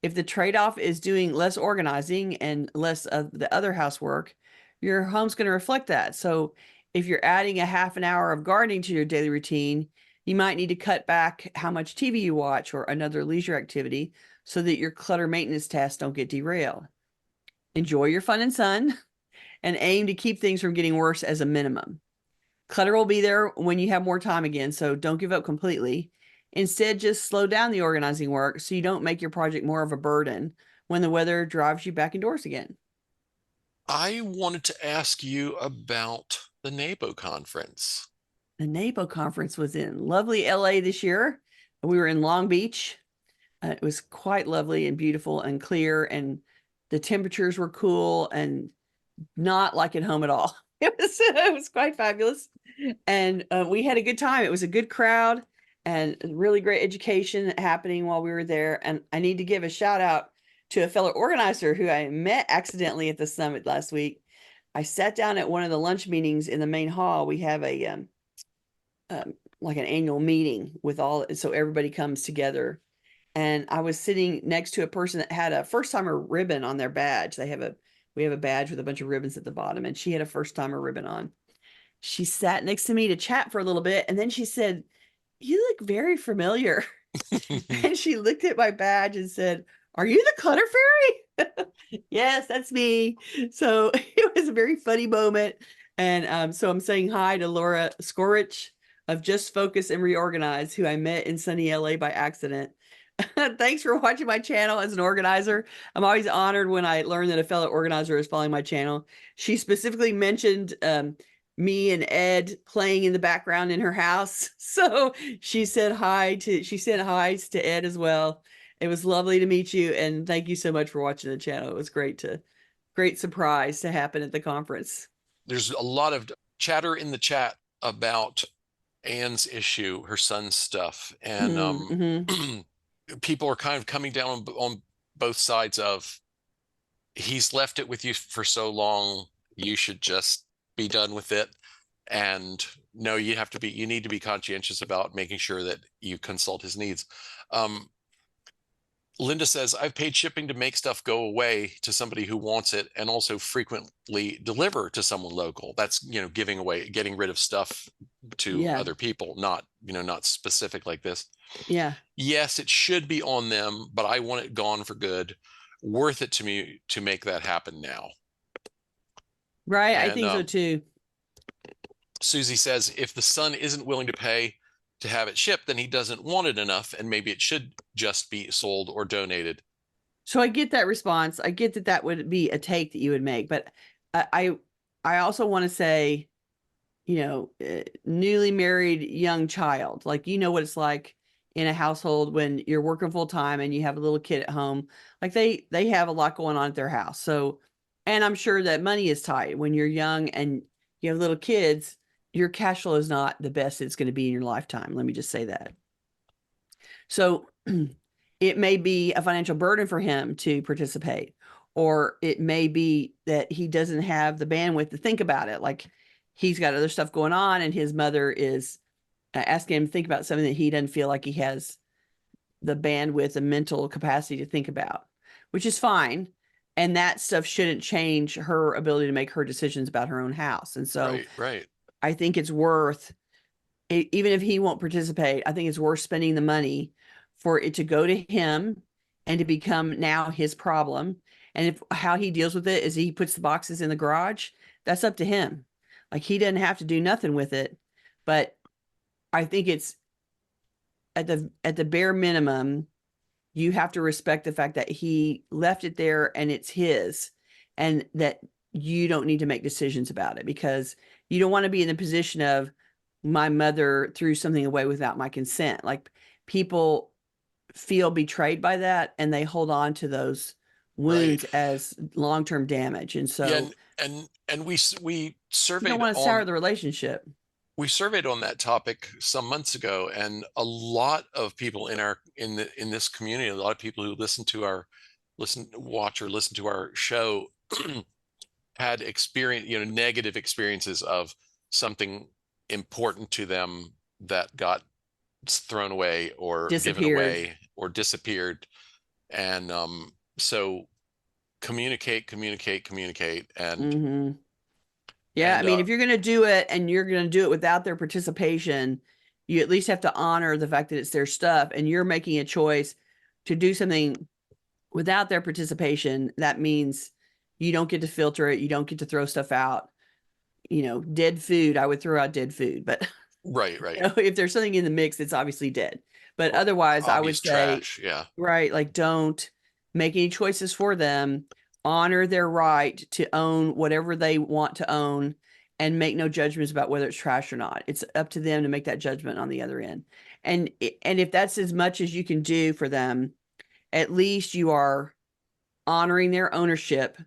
If the trade-off is doing less organizing and less of the other housework, your home's going to reflect that. So if you're adding a half an hour of gardening to your daily routine, you might need to cut back how much TV you watch or another leisure activity so that your clutter maintenance tasks don't get derailed. Enjoy your fun and sun and aim to keep things from getting worse as a minimum. Clutter will be there when you have more time again, so don't give up completely. Instead, just slow down the organizing work so you don't make your project more of a burden when the weather drives you back indoors again. I wanted to ask you about the NAPO conference. The NAPO conference was in lovely LA this year. We were in Long Beach. It was quite lovely and beautiful and clear, and the temperatures were cool and not like at home at all. It was quite fabulous. And we had a good time. It was a good crowd and really great education happening while we were there. And I need to give a shout out to a fellow organizer who I met accidentally at the summit last week. I sat down at one of the lunch meetings in the main hall. We have a like an annual meeting with all, so everybody comes together. And I was sitting next to a person that had a first timer ribbon on their badge. We have a badge with a bunch of ribbons at the bottom, and she had a first timer ribbon on. She sat next to me to chat for a little bit, and then she said, "You look very familiar." And she looked at my badge and said, "Are you the Clutter Fairy?" Yes, that's me. So it was a very funny moment. And so I'm saying hi to Laura Skorich of Just Focus and Reorganize, who I met in sunny LA by accident. Thanks for watching my channel as an organizer. I'm always honored when I learn that a fellow organizer is following my channel. She specifically mentioned me and Ed playing in the background in her house. So she sent hi to Ed as well. It was lovely to meet you, and thank you so much for watching the channel. It was great surprise to happen at the conference. There's a lot of chatter in the chat about Anne's issue, her son's stuff, and people are kind of coming down on both sides of, he's left it with you for so long, you should just be done with it. And no, you need to be conscientious about making sure that you consult his needs. Linda says, I've paid shipping to make stuff go away to somebody who wants it, and also frequently deliver to someone local. That's, getting rid of stuff to other people, not specific like this. Yeah. Yes, it should be on them, but I want it gone for good. Worth it to me to make that happen now. Right. And I think so too. Susie says, if the son isn't willing to pay to have it shipped, then he doesn't want it enough, and maybe it should just be sold or donated. So I get that response. I get that would be a take that you would make, but I also want to say, newly married young child, like, what it's like in a household when you're working full time and you have a little kid at home. Like they have a lot going on at their house. So, and I'm sure that money is tight when you're young and you have little kids. Your cash flow is not the best it's going to be in your lifetime. Let me just say that. So it may be a financial burden for him to participate, or it may be that he doesn't have the bandwidth to think about it. Like he's got other stuff going on and his mother is asking him to think about something that he doesn't feel like he has the bandwidth and mental capacity to think about, which is fine. And that stuff shouldn't change her ability to make her decisions about her own house. And so right. I think it's worth, even if he won't participate, I think it's worth spending the money for it to go to him and to become now his problem. And if how he deals with it is he puts the boxes in the garage, that's up to him. Like he doesn't have to do nothing with it. But I think it's at the bare minimum, you have to respect the fact that he left it there and it's his, and that you don't need to make decisions about it, because you don't want to be in the position of, my mother threw something away without my consent. Like people feel betrayed by that and they hold on to those wounds as long-term damage. And so and we surveyed, you don't want to sour the relationship. We surveyed on that topic some months ago, and a lot of people in this community, a lot of people who watch or listen to our show had negative experiences of something important to them that got thrown away or given Disappeared. away or disappeared. And so communicate, and Mm-hmm. Yeah, I and mean, if you're going to do it and you're going to do it without their participation, you at least have to honor the fact that it's their stuff and you're making a choice to do something without their participation. That means you don't get to filter it, you don't get to throw stuff out. Dead food, I would throw out dead food, but right, if there's something in the mix, it's obviously dead. But otherwise, I would obvious say, trash. Yeah. right, like don't make any choices for them. Honor their right to own whatever they want to own and make no judgments about whether it's trash or not. It's up to them to make that judgment on the other end. And if that's as much as you can do for them, at least you are honoring their ownership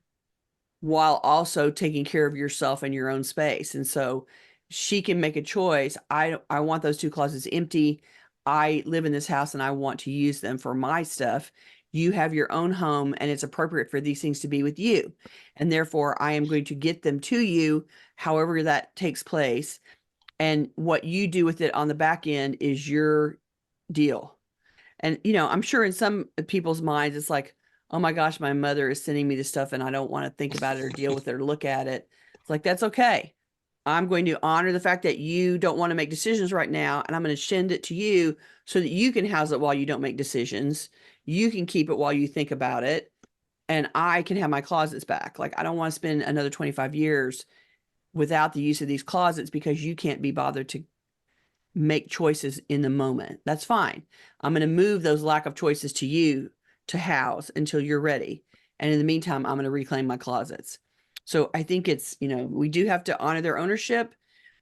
while also taking care of yourself and your own space. And so she can make a choice. I want those two closets empty. I live in this house and I want to use them for my stuff. You have your own home and it's appropriate for these things to be with you. And therefore, I am going to get them to you however that takes place. And what you do with it on the back end is your deal. And, I'm sure in some people's minds, it's like, oh my gosh, my mother is sending me this stuff and I don't want to think about it or deal with it or look at it. It's like, that's okay. I'm going to honor the fact that you don't want to make decisions right now. And I'm going to send it to you so that you can house it while you don't make decisions. You can keep it while you think about it. And I can have my closets back. Like, I don't want to spend another 25 years without the use of these closets because you can't be bothered to make choices in the moment. That's fine. I'm going to move those lack of choices to you to house until you're ready. And in the meantime, I'm going to reclaim my closets. So I think it's, we do have to honor their ownership,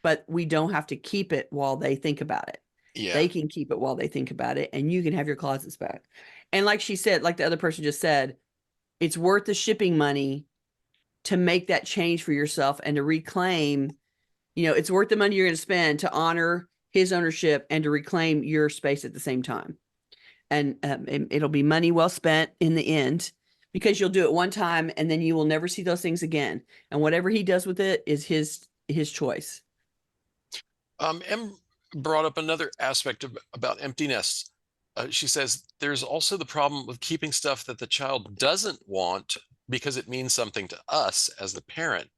but we don't have to keep it while they think about it. Yeah. They can keep it while they think about it, and you can have your closets back. And like she said, like the other person just said, it's worth the shipping money to make that change for yourself and to reclaim, it's worth the money you're going to spend to honor his ownership and to reclaim your space at the same time. And it'll be money well spent in the end because you'll do it one time and then you will never see those things again. And whatever he does with it is his choice. Em brought up another aspect about empty nests. She says there's also the problem of keeping stuff that the child doesn't want because it means something to us as the parent.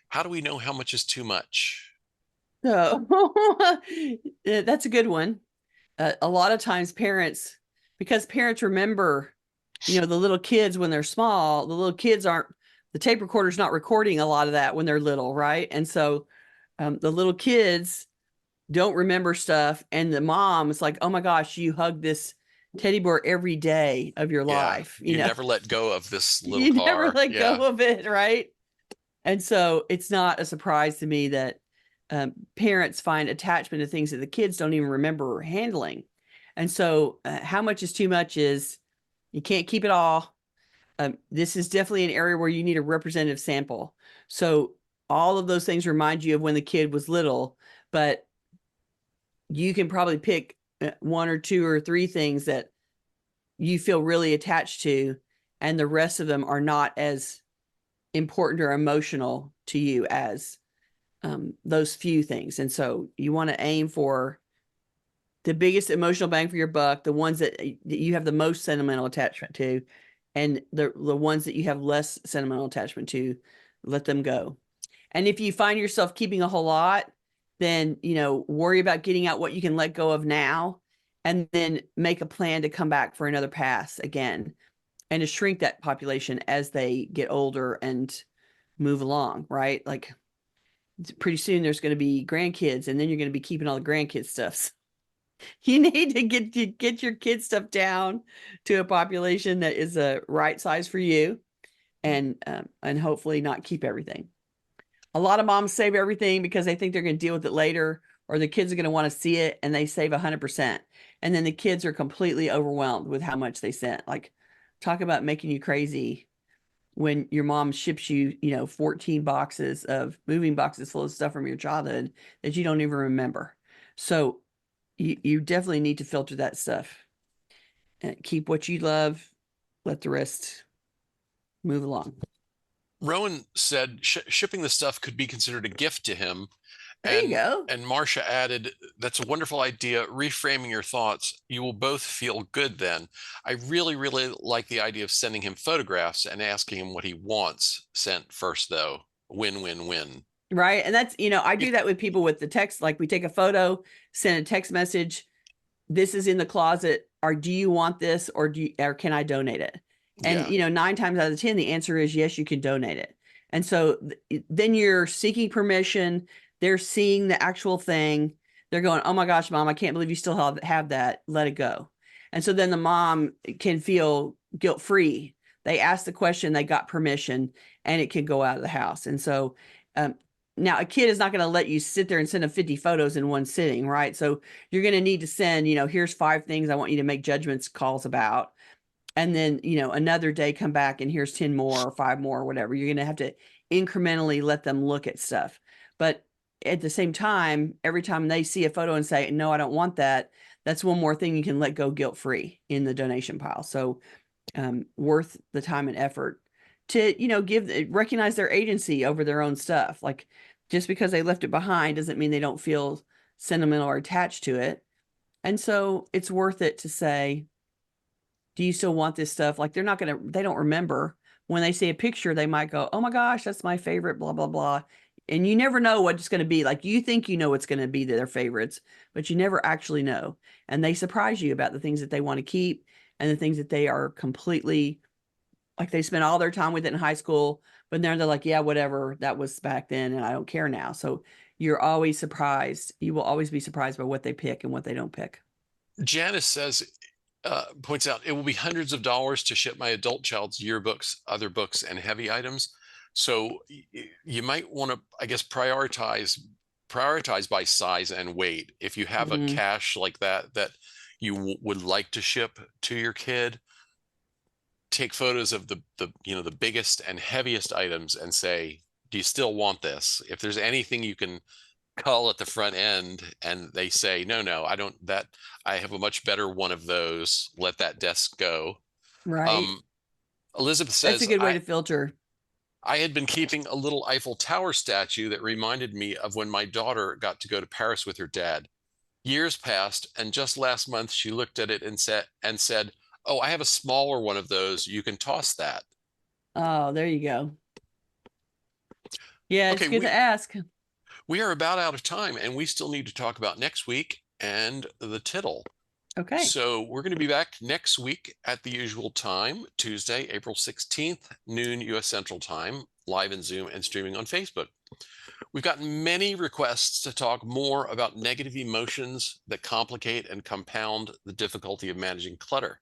How do we know how much is too much? So that's a good one. A lot of times because parents remember, the little kids when they're small, the tape recorder's not recording a lot of that when they're little, right? And so the little kids don't remember stuff. And the mom is like, oh my gosh, you hug this teddy bear every day of your life. You never let go of this little you car. never let go of it, right? And so it's not a surprise to me that parents find attachment to things that the kids don't even remember handling. And so how much is too much is you can't keep it all. This is definitely an area where you need a representative sample. So all of those things remind you of when the kid was little, but you can probably pick one or two or three things that you feel really attached to, and the rest of them are not as important or emotional to you as those few things. And so you want to aim for the biggest emotional bang for your buck, the ones that you have the most sentimental attachment to, and the ones that you have less sentimental attachment to, let them go. And if you find yourself keeping a whole lot, then, worry about getting out what you can let go of now, and then make a plan to come back for another pass again and to shrink that population as they get older and move along, right? Like pretty soon there's going to be grandkids and then you're going to be keeping all the grandkids stuff. You need to get your kid stuff down to a population that is a right size for you, and hopefully not keep everything. A lot of moms save everything because they think they're going to deal with it later, or the kids are going to want to see it, and they save 100%. And then the kids are completely overwhelmed with how much they sent. Like, talk about making you crazy when your mom ships you, 14 boxes of moving boxes full of stuff from your childhood that you don't even remember. So you definitely need to filter that stuff and keep what you love, let the rest move along. Rowan said shipping the stuff could be considered a gift to him. There you go. And Marcia added, that's a wonderful idea. Reframing your thoughts. You will both feel good then. I really, really like the idea of sending him photographs and asking him what he wants sent first, though. Win, win, win. Right. And that's, I do that with people with the text. Like we take a photo, send a text message. This is in the closet. Or do you want this? Or can I donate it? And, Yeah. 9 times out of 10, the answer is yes, you can donate it. And so then you're seeking permission. They're seeing the actual thing. They're going, oh my gosh, mom, I can't believe you still have that. Let it go. And so then the mom can feel guilt-free. They asked the question, they got permission, and it can go out of the house. And so now a kid is not going to let you sit there and send them 50 photos in one sitting, right? So you're going to need to send, here's 5 things I want you to make judgments calls about. And then, another day come back and here's 10 more or 5 more or whatever. You're going to have to incrementally let them look at stuff. But at the same time, every time they see a photo and say, no, I don't want that, that's one more thing you can let go guilt-free in the donation pile. So worth the time and effort to, recognize their agency over their own stuff. Like just because they left it behind doesn't mean they don't feel sentimental or attached to it. And so it's worth it to say, do you still want this stuff? Like they don't remember. When they see a picture, they might go, oh my gosh, that's my favorite, blah, blah, blah. And you never know what it's going to be. Like you think what's going to be their favorites, but you never actually know. And they surprise you about the things that they want to keep and the things that they are completely, like they spent all their time with it in high school, but they're like, yeah, whatever, that was back then and I don't care now. So you're always surprised. You will always be surprised by what they pick and what they don't pick. Janice says, points out, it will be hundreds of dollars to ship my adult child's yearbooks, other books, and heavy items. So you might want to, I guess, prioritize by size and weight. If you have a cache like that you would like to ship to your kid, take photos of the biggest and heaviest items and say, do you still want this? If there's anything you can cull at the front end and they say, no, I don't, that I have a much better one of those, let that desk go. Right. Elizabeth says, that's a good way to filter. I had been keeping a little Eiffel Tower statue that reminded me of when my daughter got to go to Paris with her dad. Years passed, and just last month she looked at it and said, oh, I have a smaller one of those. You can toss that. Oh, there you go. Yeah, it's Okay, good to ask. We are about out of time, and we still need to talk about next week and the tittle. Okay. So we're going to be back next week at the usual time, Tuesday, April 16th, noon U.S. Central Time, live in Zoom and streaming on Facebook. We've gotten many requests to talk more about negative emotions that complicate and compound the difficulty of managing clutter.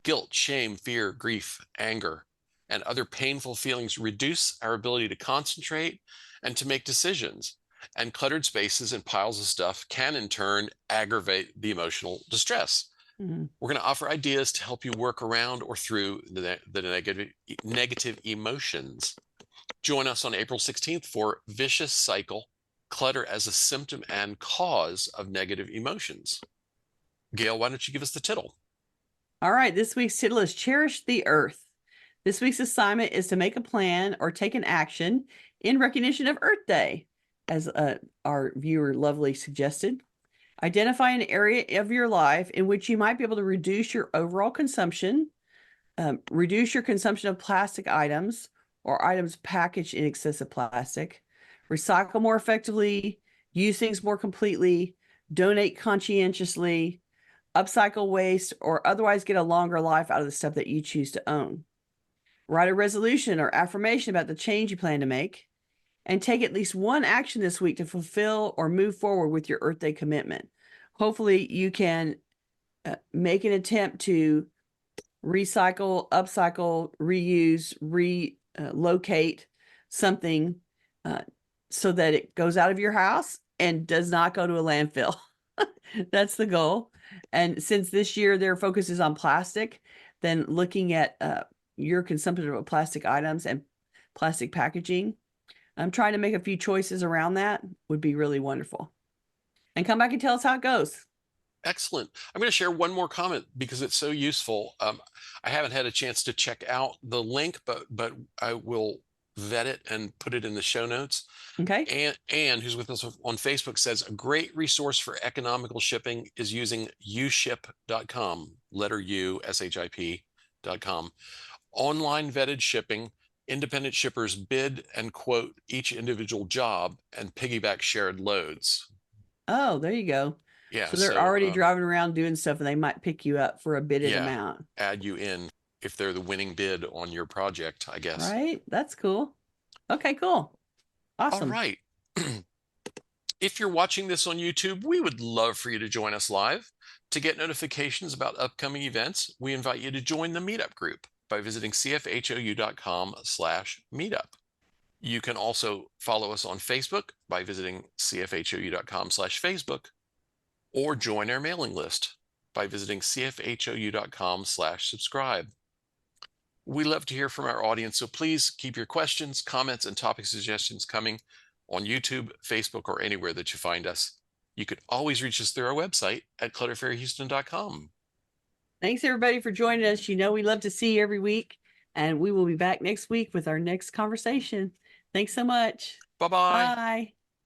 Guilt, shame, fear, grief, anger, and other painful feelings reduce our ability to concentrate and to make decisions. And cluttered spaces and piles of stuff can in turn aggravate the emotional distress. We're going to offer ideas to help you work around or through the negative emotions. Join us on April 16th for Vicious Cycle, Clutter as a Symptom and Cause of Negative Emotions. Gayle, why don't you give us the tittle? All right, this week's tittle is Cherish the Earth. This week's assignment is to make a plan or take an action in recognition of Earth Day, as our viewer lovely suggested. Identify an area of your life in which you might be able to reduce your overall consumption, reduce your consumption of plastic items or items packaged in excessive plastic, recycle more effectively, use things more completely, donate conscientiously, upcycle waste, or otherwise get a longer life out of the stuff that you choose to own. Write a resolution or affirmation about the change you plan to make, and take at least one action this week to fulfill or move forward with your Earth Day commitment. Hopefully you can make an attempt to recycle, upcycle, reuse, relocate something so that it goes out of your house and does not go to a landfill. That's the goal. And since this year their focus is on plastic, then looking at your consumption of plastic items and plastic packaging. I'm trying to make a few choices around that would be really wonderful. And come back and tell us how it goes. Excellent. I'm going to share one more comment because it's so useful. I haven't had a chance to check out the link, but I will vet it and put it in the show notes. Okay. And Anne, who's with us on Facebook, says a great resource for economical shipping is using uship.com, letter U, SHIP.com. Online vetted shipping, independent shippers bid and quote each individual job and piggyback shared loads. Oh, there you go. Yeah, So they're already driving around doing stuff and they might pick you up for a bidded amount. Add you in if they're the winning bid on your project, I guess. Right. That's cool. Okay, cool. Awesome. All right. If you're watching this on YouTube, we would love for you to join us live. To get notifications about upcoming events, we invite you to join the meetup group by visiting cfhou.com/meetup. You can also follow us on Facebook by visiting cfhou.com/Facebook or join our mailing list by visiting cfhou.com/subscribe. We love to hear from our audience, so please keep your questions, comments, and topic suggestions coming on YouTube, Facebook, or anywhere that you find us. You could always reach us through our website at clutterfairyhouston.com. Thanks, everybody, for joining us. You know we love to see you every week, and we will be back next week with our next conversation. Thanks so much. Bye-bye. Bye.